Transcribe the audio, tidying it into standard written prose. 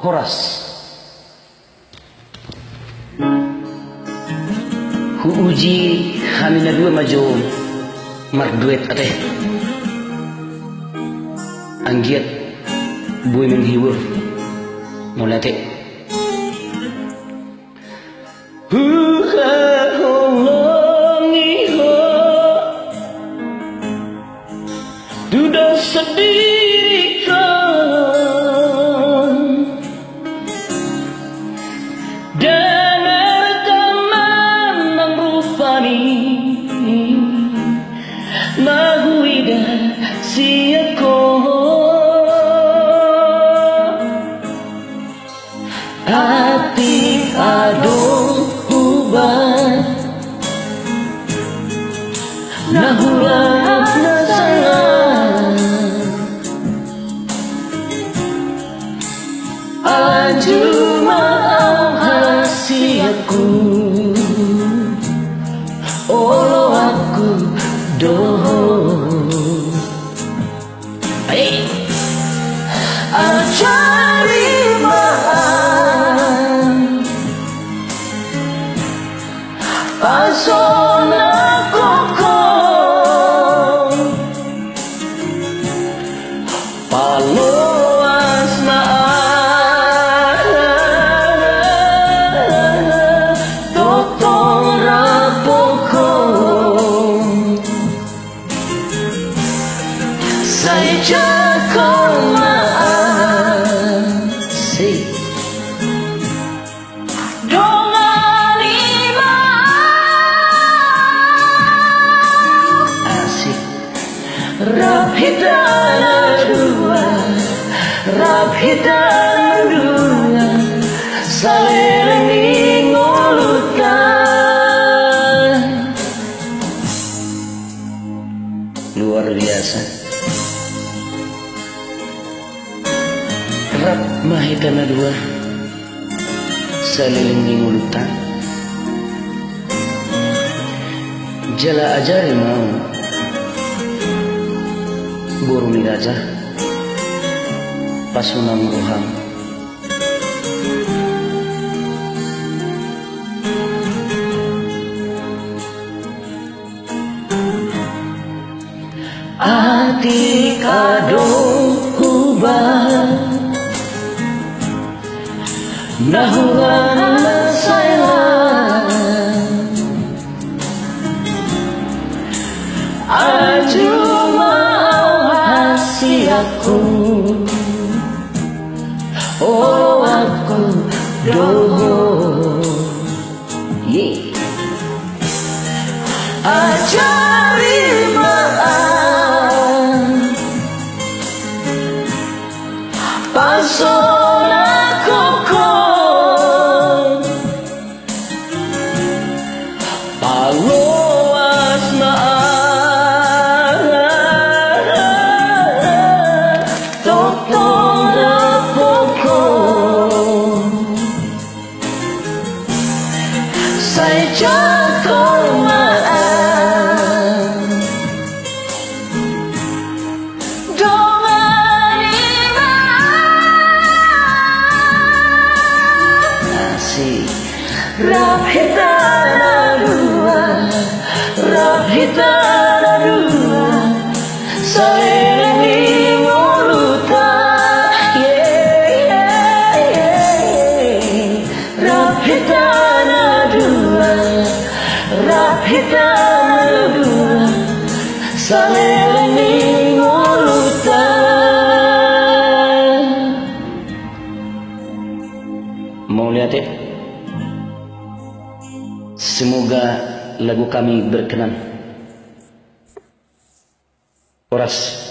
horas hu uji hamina dua maju marduet ate anggiat bui menghibur mulate sudah sedihkan dan rekaman mengrupani mahuida siako hati aduh ubah nahulah nasang Ajuma hasiaku olo aku doho acari maan pasona koko paloas na saya jago maasi Dongani asik Rabhitan dua saling ngulutan luar biasa. Rap mahitana dua saling ngulutan jala ajari mau burung raja pasunang roham ati kado ubah nahuan sayang ajuma hasiaku oh aku doho ajari maan pasona koko paloas na totong rapoko saya jago maan Dongani asik Rabhitan dua saling ngulutan Rabhitan dua saling ngulutan. Mau lihat ya? Semoga lagu kami berkenan. Horas.